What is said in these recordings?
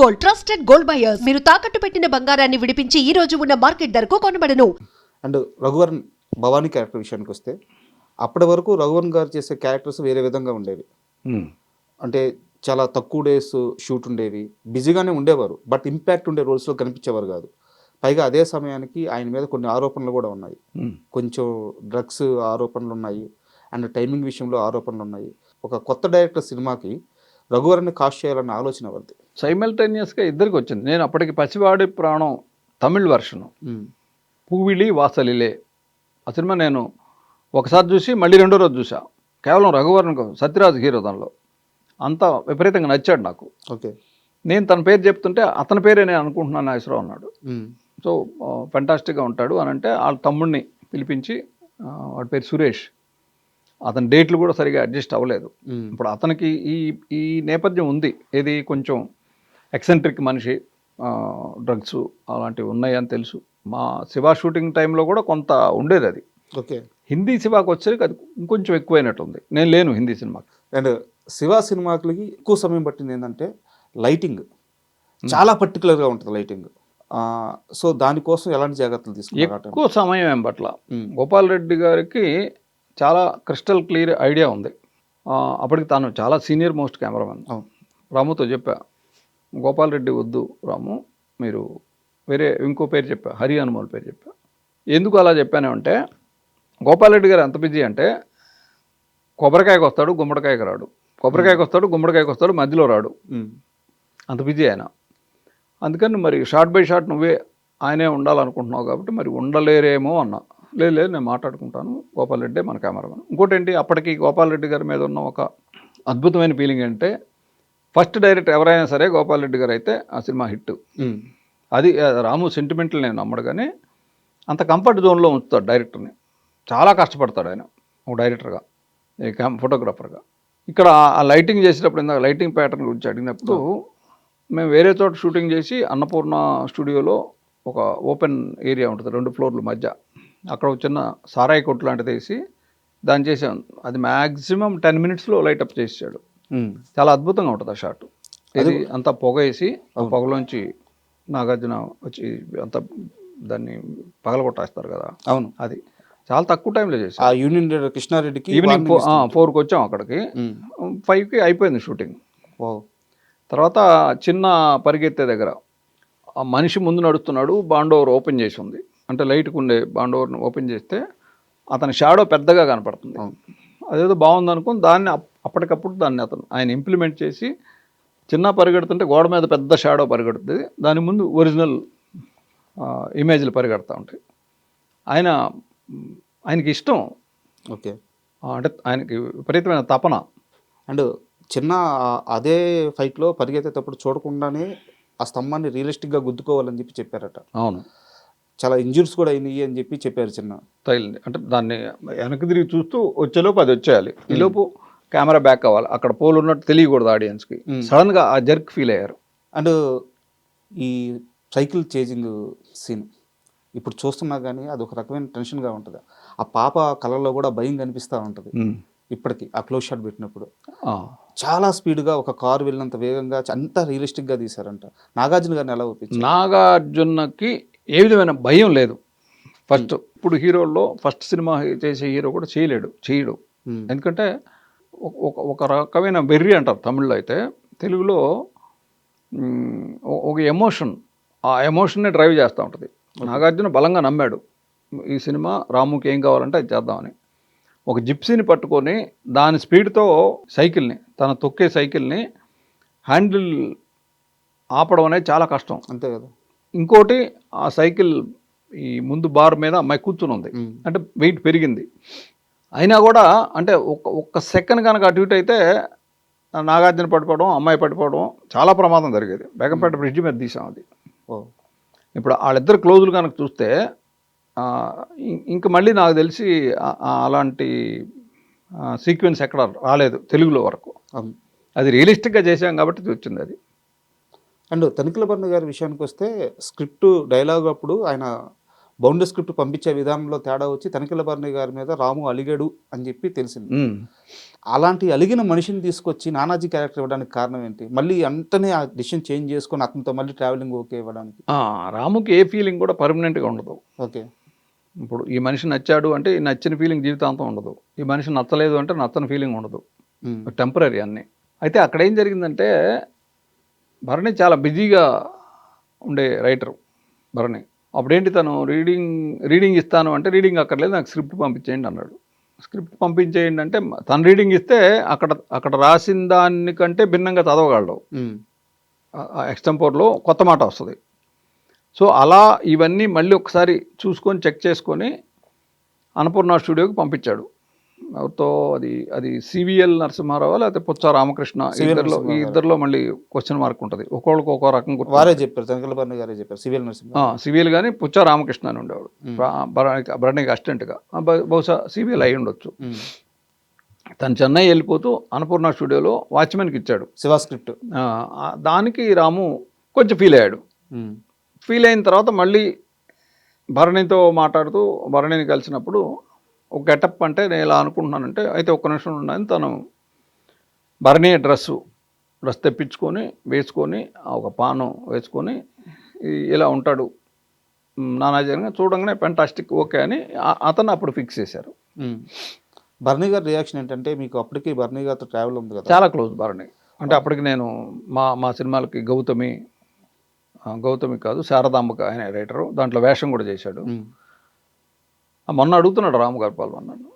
Gold, trusted gold buyers. మీరు తాకట్టు పెట్టిన బంగారాన్ని విడిపించి ఈ రోజు ఉన్న మార్కెట్ ధరకు కొనబడను. అండ్ రఘువరన్ భవానీ క్యారెక్టర్ విషయానికి వస్తే అప్పటి వరకు రఘువరన్ గారు చేసే క్యారెక్టర్స్ వేరే విధంగా ఉండేవి. అంటే చాలా తక్కువ డేస్ షూట్ ఉండేవి, బిజీగానే ఉండేవారు, బట్ ఇంపాక్ట్ ఉండే రోల్స్లో కనిపించేవారు కాదు. పైగా అదే సమయానికి ఆయన మీద కొన్ని ఆరోపణలు కూడా ఉన్నాయి. కొంచెం డ్రగ్స్ ఆరోపణలు ఉన్నాయి అండ్ టైమింగ్ విషయంలో ఆరోపణలు ఉన్నాయి. ఒక కొత్త డైరెక్టర్ సినిమాకి రఘువరన్ని కాస్ట్ చేయాలన్న ఆలోచన వద్దు. సైమల్టేనియస్గా ఇద్దరికి వచ్చింది. నేను అప్పటికి పసివాడి ప్రాణం తమిళ్ వెర్షను, పూవిళి వాసలిలే ఆ సినిమా నేను ఒకసారి చూసి మళ్ళీ రెండో రోజు చూసా. కేవలం రఘువరన్, సత్యరాజ్ హీరో దానిలో. అంత విపరీతంగా నచ్చాడు నాకు. ఓకే, నేను తన పేరు చెప్తుంటే అతని పేరే నేను అనుకుంటున్నాను నాగేశ్వరరావు అన్నాడు. సో ఫెంటాస్టిక్గా ఉంటాడు అని అంటే వాళ్ళ తమ్ముడిని పిలిపించి, వాడి పేరు సురేష్, అతని డేట్లు కూడా సరిగా అడ్జస్ట్ అవ్వలేదు. ఇప్పుడు అతనికి ఈ నేపథ్యం ఉంది, ఏది కొంచెం ఎక్సెంట్రిక్ మనిషి, డ్రగ్స్ అలాంటివి ఉన్నాయని తెలుసు. మా శివ షూటింగ్ టైంలో కూడా కొంత ఉండేది అది. ఓకే, హిందీ సినిమాకి వచ్చేసరికి అది ఇంకొంచెం ఎక్కువైనట్టుంది. నేను లేను హిందీ సినిమాకి. అండ్ శివ సినిమాకి ఎక్కువ సమయం పట్టింది ఏంటంటే లైటింగ్ చాలా పర్టికులర్గా ఉంటుంది లైటింగ్. సో దానికోసం ఎలాంటి జాగ్రత్తలు తీసుకున్నారు? ఎక్కువ సమయం ఏం పట్ల. గోపాల్ రెడ్డి గారికి చాలా క్రిస్టల్ క్లియర్ ఐడియా ఉంది. అప్పటికి తాను చాలా సీనియర్ మోస్ట్ కెమెరామెన్. రాముతో చెప్పా, గోపాల్ రెడ్డి వద్దు రాము, మీరు వేరే ఇంకో పేరు చెప్పా, హరి హనుమాన్ పేరు చెప్పా. ఎందుకు అలా చెప్పానంటే గోపాల్ రెడ్డి గారు ఎంత బిజీ అంటే కొబ్బరికాయకు వస్తాడు, గుమ్మడికాయకు రాడు, కొబ్బరికాయకు వస్తాడు, గుమ్మడికాయకు వస్తాడు, మధ్యలో రాడు. అంత బిజీ ఆయన. అందుకని మరి షార్ట్ బై షార్ట్ నువ్వే ఆయనే ఉండాలనుకుంటున్నావు కాబట్టి మరి ఉండలేరేమో అన్నా. లేదు నేను మాట్లాడుకుంటాను, గోపాల్ రెడ్డి మన కెమెరామెన్. ఇంకోటి ఏంటి, అప్పటికి గోపాల్ రెడ్డి గారి మీద ఉన్న ఒక అద్భుతమైన ఫీలింగ్ అంటే ఫస్ట్ డైరెక్టర్ ఎవరైనా సరే గోపాల్ రెడ్డి గారు అయితే ఆ సినిమా హిట్. అది రాము సెంటిమెంట్లు నేను నమ్మడు, కానీ అంత కంఫర్ట్ జోన్లో ఉంచుతాడు డైరెక్టర్ని. చాలా కష్టపడతాడు ఆయన ఒక డైరెక్టర్గా, ఫోటోగ్రాఫర్గా. ఇక్కడ ఆ లైటింగ్ చేసేటప్పుడు, ఇందాక లైటింగ్ ప్యాటర్న్ గురించి అడిగినప్పుడు, మేము వేరే చోట షూటింగ్ చేసి అన్నపూర్ణ స్టూడియోలో ఒక ఓపెన్ ఏరియా ఉంటుంది 2 ఫ్లోర్ల మధ్య, అక్కడ ఒక చిన్న సారాయి కొట్టు లాంటిది వేసి దాన్ని చేసాం. అది మ్యాక్సిమం 10 మినిట్స్లో లైటప్ చేసాడు. చాలా అద్భుతంగా ఉంటుంది ఆ షాట్. ఇది అంతా పొగ వేసి ఆ పొగలోంచి నాగార్జున వచ్చి అంతా దాన్ని పగలగొట్టేస్తారు కదా. అవును, అది చాలా తక్కువ టైంలో చేసి ఆ యూనియన్ కృష్ణారెడ్డికి ఈవినింగ్ 4కి వచ్చాం అక్కడికి. 5కి అయిపోయింది షూటింగ్. తర్వాత చిన్న పరిగెత్తే దగ్గర ఆ మనిషి ముందు నడుస్తున్నాడు, బాండోవర్ ఓపెన్ చేసి ఉంది. అంటే లైట్కి ఉండే బాండోవర్ని ఓపెన్ చేస్తే అతని షాడో పెద్దగా కనపడుతుంది. అదేదో బాగుంది అనుకుని దాన్ని అప్పటికప్పుడు దాన్ని ఆయన ఇంప్లిమెంట్ చేసి, చిన్న పరిగెడుతుంటే గోడ మీద పెద్ద షాడో పరిగెడుతుంది, దాని ముందు ఒరిజినల్ ఇమేజ్లు పరిగెడతా ఉంటాయి. ఆయనకి ఇష్టం. ఓకే, అంటే ఆయనకి విపరీతమైన తపన. అండ్ చిన్న అదే ఫైట్లో పరిగెత్తేటప్పుడు చూడకుండానే ఆ స్తంభాన్ని రియలిస్టిక్గా గుద్దుకోవాలని చెప్పి చెప్పారట. అవును, చాలా ఇంజురీస్ కూడా అయినాయి అని చెప్పి చెప్పారు. చిన్న తగిలింది అంటే దాన్ని వెనక్కి తిరిగి చూస్తూ వచ్చేలోపు అది వచ్చేయాలి, ఈలోపు కెమెరా బ్యాక్ అవ్వాలి. అక్కడ పోల్ ఉన్నట్టు తెలియకూడదు ఆడియన్స్కి. సడన్గా ఆ జర్క్ ఫీల్ అయ్యారు. అండ్ ఈ సైకిల్ చేజింగ్ సీన్ ఇప్పుడు చూస్తున్నా కానీ అది ఒక రకమైన టెన్షన్గా ఉంటుంది. ఆ పాప కళ్ళల్లో కూడా భయం కనిపిస్తూ ఉంటుంది ఇప్పటికీ. ఆ క్లోజ్ షాట్ పెట్టినప్పుడు చాలా స్పీడ్గా ఒక కారు వెళ్ళినంత వేగంగా అంతా రియలిస్టిక్గా తీశారంట. నాగార్జున గారిని ఎలా ఒప్పించారు? నాగార్జునకి ఏ విధమైన భయం లేదు ఫస్ట్. ఇప్పుడు హీరోల్లో ఫస్ట్ సినిమా చేసే హీరో కూడా చేయడు. ఎందుకంటే ఒక రకమైన వెర్రి అంటారు తమిళ్లో. అయితే తెలుగులో ఒక ఎమోషన్, ఆ ఎమోషన్నే డ్రైవ్ చేస్తూ ఉంటుంది. నాగార్జున బలంగా నమ్మాడు ఈ సినిమా రాముకి ఏం కావాలంటే అది చేద్దామని. ఒక జిప్సీని పట్టుకొని దాని స్పీడ్తో సైకిల్ని, తన తొక్కే సైకిల్ని హ్యాండిల్ ఆపడం అనేది చాలా కష్టం. అంతే కదా. ఇంకోటి, ఆ సైకిల్ ఈ ముందు బార్ మీద అమ్మాయి కూర్చుని ఉంది, అంటే వెయిట్ పెరిగింది. అయినా కూడా అంటే ఒక్క సెకండ్ కనుక అటు ఇటు అయితే నాగార్జున పడిపోవడం, అమ్మాయి పడిపోవడం, చాలా ప్రమాదం జరిగేది. బేగంపేట బ్రిడ్జ్ మీద తీసాం అది. ఇప్పుడు వాళ్ళిద్దరు క్లోజులు కనుక చూస్తే ఇంక మళ్ళీ నాకు తెలిసి అలాంటి సీక్వెన్స్ ఎక్కడ రాలేదు తెలుగులో వరకు. అది రియలిస్టిక్గా చేసాం కాబట్టి వచ్చింది అది. అండ్ తనిఖీల భరణి గారి విషయానికి వస్తే స్క్రిప్ట్ డైలాగ్ అప్పుడు ఆయన బౌండరీ స్క్రిప్ట్ పంపించే విధానంలో తేడా వచ్చి తనిఖీల భరణి గారి మీద రాము అలిగాడు అని చెప్పి తెలిసింది. అలాంటి అలిగిన మనిషిని తీసుకొచ్చి నానాజీ క్యారెక్టర్ ఇవ్వడానికి కారణం ఏంటి? మళ్ళీ వెంటనే ఆ డిసిషన్ చేంజ్ చేసుకొని అతనితో మళ్ళీ ట్రావెలింగ్ ఓకే ఇవ్వడానికి. రాముకి ఏ ఫీలింగ్ కూడా పర్మనెంట్గా ఉండదు. ఓకే, ఇప్పుడు ఈ మనిషి నచ్చాడు అంటే ఈ నచ్చిన ఫీలింగ్ జీవితాంతం ఉండదు, ఈ మనిషి నచ్చలేదు అంటే నచ్చని ఫీలింగ్ ఉండదు, టెంపరీ అన్నీ. అయితే అక్కడ ఏం జరిగిందంటే భరణి చాలా బిజీగా ఉండే రైటర్ భరణి. అప్పుడేంటి తను రీడింగ్ ఇస్తాను అంటే రీడింగ్ అక్కర్లేదు, నాకు స్క్రిప్ట్ పంపించేయండి అన్నాడు. స్క్రిప్ట్ పంపించేయండి అంటే తను రీడింగ్ ఇస్తే అక్కడ రాసిన దానికంటే భిన్నంగా చదవగలడు, ఎక్స్టెంపోర్లో కొత్త మాట వస్తుంది. సో అలా ఇవన్నీ మళ్ళీ ఒకసారి చూసుకొని చెక్ చేసుకొని అన్నపూర్ణ స్టూడియోకి పంపించాడు. ఎవరితో అది సివిఎల్ నరసింహారావు లేకపోతే పుచ్చ రామకృష్ణ, ఈ ఇద్దరిలో మళ్ళీ క్వశ్చన్ మార్క్ ఉంటుంది, ఒక్కొక్కరికి ఒక్కో రకం వారే చెప్పారు, తనిఖీల భరణి గారే చెప్పారు సివిఎల్ నరసింహ. సివిఎల్ కానీ పుచ్చ రామకృష్ణ అని ఉండేవాడు భరణికి అసిస్టెంట్గా, బహుశా సివిఎల్ అయి ఉండొచ్చు. తను చెన్నై వెళ్ళిపోతూ అన్నపూర్ణ స్టూడియోలో వాచ్మెన్కి ఇచ్చాడు శివ స్క్రిప్ట్. దానికి రాము కొంచెం ఫీల్ అయ్యాడు. ఫీల్ అయిన తర్వాత మళ్ళీ భరణితో మాట్లాడుతూ భరణిని కలిసినప్పుడు ఒక గెటప్ అంటే నేను ఇలా అనుకుంటున్నానంటే, అయితే ఒక్క నిమిషం ఉన్నాను, తను భరణి డ్రెస్ తెప్పించుకొని వేసుకొని ఒక పాను వేసుకొని ఇలా ఉంటాడు నానాజీగా చూడంగానే ఫెంటాస్టిక్ ఓకే అని అతను అప్పుడు ఫిక్స్ చేశారు. భరణి గారి రియాక్షన్ ఏంటంటే, మీకు అప్పటికి భరణి గారితో ట్రావెల్ ఉంది కదా, చాలా క్లోజ్ భరణి అంటే. అప్పటికి నేను మా సినిమాలకి గౌతమి కాదు శారదాంబక ఆయన రైటరు, దాంట్లో వేషం కూడా చేశాడు. మొన్న అడుగుతున్నాడు రాము గారు నన్ను,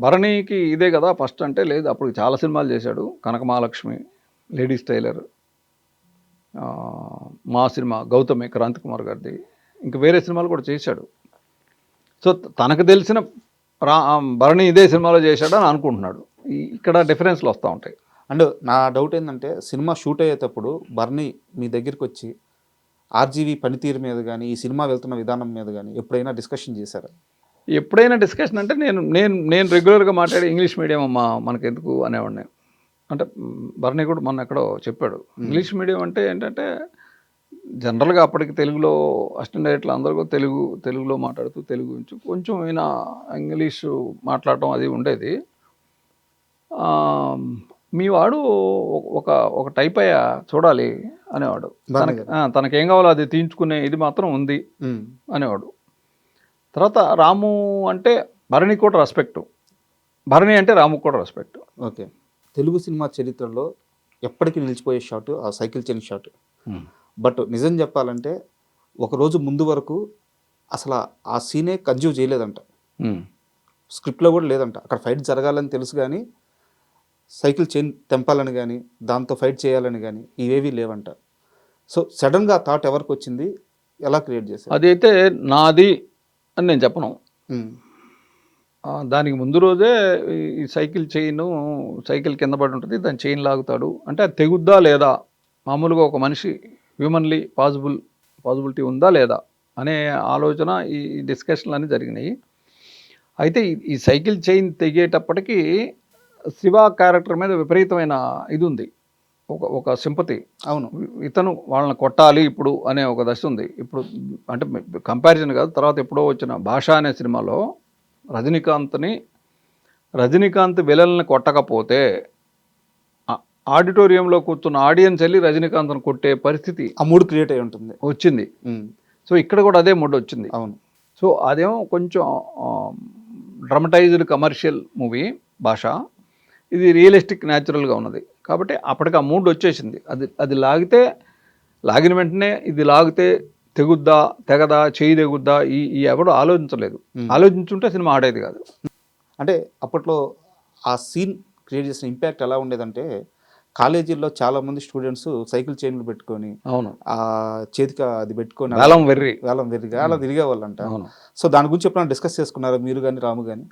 భరణికి ఇదే కదా ఫస్ట్ అంటే, లేదు అప్పుడు చాలా సినిమాలు చేశాడు, కనక మహాలక్ష్మి, లేడీస్ టైలర్, మా సినిమా గౌతమి క్రాంతి కుమార్ గారిది, ఇంకా వేరే సినిమాలు కూడా చేశాడు. సో తనకు తెలిసిన భరణి ఇదే సినిమాలో చేశాడు అని అనుకుంటున్నాడు. ఇక్కడ డిఫరెన్స్లు వస్తూ ఉంటాయి. అండ్ నా డౌట్ ఏంటంటే, సినిమా షూట్ అయ్యేటప్పుడు భరణి మీ దగ్గరికి వచ్చి ఆర్జీవి పనితీరు మీద కానీ ఈ సినిమా వెళ్తున్న విధానం మీద కానీ ఎప్పుడైనా డిస్కషన్ చేశారా? ఎప్పుడైనా డిస్కషన్ అంటే నేను రెగ్యులర్గా మాట్లాడే ఇంగ్లీష్ మీడియం అమ్మా మనకెందుకు అనేవాడిని. అంటే భరణి కూడా మొన్న ఎక్కడో చెప్పాడు, ఇంగ్లీష్ మీడియం అంటే ఏంటంటే జనరల్గా అప్పటికి తెలుగులో అసిస్టెంట్ డైరెక్టర్లు అందరూ తెలుగులో మాట్లాడుతూ తెలుగు గురించి కొంచెం అయినా ఇంగ్లీషు మాట్లాడటం అది ఉండేది. మీ వాడు ఒక టైప్ అయ్యా చూడాలి అనేవాడు. తనకేం కావాలో అది తీయించుకునే ఇది మాత్రం ఉంది అనేవాడు. తర్వాత రాము అంటే భరణి కూడా రెస్పెక్ట్, భరణి అంటే రాముకు కూడా రెస్పెక్ట్. ఓకే, తెలుగు సినిమా చరిత్రలో ఎప్పటికీ నిలిచిపోయే షాట్ ఆ సైకిల్ చైన్ షాట్. బట్ నిజం చెప్పాలంటే ఒకరోజు ముందు వరకు అసలు ఆ సీనే కన్జ్యూవ్ చేయలేదంట, స్క్రిప్ట్లో కూడా లేదంట. అక్కడ ఫైట్ జరగాలని తెలుసు కానీ సైకిల్ చైన్ తెంపాలని కానీ దాంతో ఫైట్ చేయాలని కానీ ఇవేవి లేవంట. సో సడన్గా థాట్ ఎవరికి వచ్చింది, ఎలా క్రియేట్ చేశారు? అదైతే నాది అని నేను చెప్పను. దానికి ముందు రోజే ఈ సైకిల్ కింద పడి ఉంటుంది, దాని చైన్ లాగుతాడు అంటే అది తెగుద్దా లేదా, మామూలుగా ఒక మనిషి హ్యూమన్లీ పాసిబిలిటీ ఉందా లేదా అనే ఆలోచన ఈ డిస్కషన్లు అన్నీ జరిగినాయి. అయితే ఈ సైకిల్ చైన్ తెగేటప్పటికీ శివ క్యారెక్టర్ మీద విపరీతమైన ఇది ఉంది, ఒక సింపతి. అవును, ఇతను వాళ్ళని కొట్టాలి ఇప్పుడు అనే ఒక దశ ఉంది. ఇప్పుడు అంటే కంపారిజన్ కాదు, తర్వాత ఎప్పుడో వచ్చిన భాష అనే సినిమాలో రజనీకాంత్ విలన్ని కొట్టకపోతే ఆడిటోరియంలో కూర్చున్న ఆడియన్స్ వెళ్ళి రజనీకాంత్ని కొట్టే పరిస్థితి, ఆ మూడ్ క్రియేట్ అయి ఉంటుంది, వచ్చింది. సో ఇక్కడ కూడా అదే మూడ్ వచ్చింది. అవును. సో అదేమో కొంచెం డ్రమటైజ్డ్ కమర్షియల్ మూవీ భాష, ఇది రియలిస్టిక్ న్యాచురల్గా ఉన్నది కాబట్టి అప్పటికి ఆ మూడ్ వచ్చేసింది. అది లాగిన వెంటనే ఇది లాగితే తెగుద్దా తెగదా చేయి తెగుద్దా ఈ ఎవడో ఆలోచించలేదు. ఆలోచించుంటే సినిమా ఆడేది కాదు. అంటే అప్పట్లో ఆ సీన్ క్రియేట్ చేసిన ఇంపాక్ట్ ఎలా ఉండేదంటే, కాలేజీల్లో చాలా మంది స్టూడెంట్స్ సైకిల్ చైన్లు పెట్టుకొని, అవును, ఆ చేతికి అది పెట్టుకొని వేలం వెర్రిగా అలా తిరిగేవాళ్ళంట. సో దాని గురించి ఎప్పుడైనా డిస్కస్ చేసుకున్నారా మీరు కానీ రాము కానీ?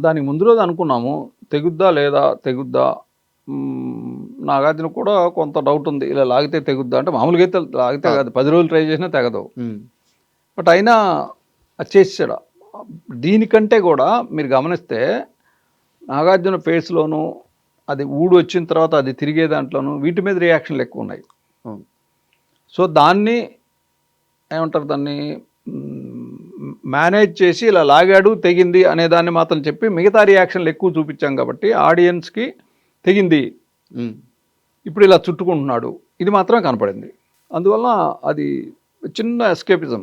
దానికి ముందు రోజు అనుకున్నాము తెగుద్దా తెగుద్దా. నాగార్జున కూడా కొంత డౌట్ ఉంది, ఇలా లాగితే తెగుద్దా అంటే మామూలుగా అయితే లాగితే కాదు, 10 రోజులు ట్రై చేసినా తెగదు. బట్ అయినా అది చేసాడు. దీనికంటే కూడా మీరు గమనిస్తే నాగార్జున ఫేస్లోను అది ఊడు వచ్చిన తర్వాత అది తిరిగే దాంట్లోనూ వీటి మీద రియాక్షన్లు ఎక్కువ ఉన్నాయి. సో దాన్ని ఏమంటారు, దాన్ని మేనేజ్ చేసి ఇలా లాగాడు తెగింది అనే దాన్ని మాత్రం చెప్పి మిగతా రియాక్షన్లు ఎక్కువ చూపించాం కాబట్టి ఆడియన్స్కి తెగింది ఉమ్. ఇప్పుడు ఇలా చుట్టుకుంటున్నాడు ఇది మాత్రం కనపడింది. అందువల్ల అది చిన్న ఎస్కేపిజం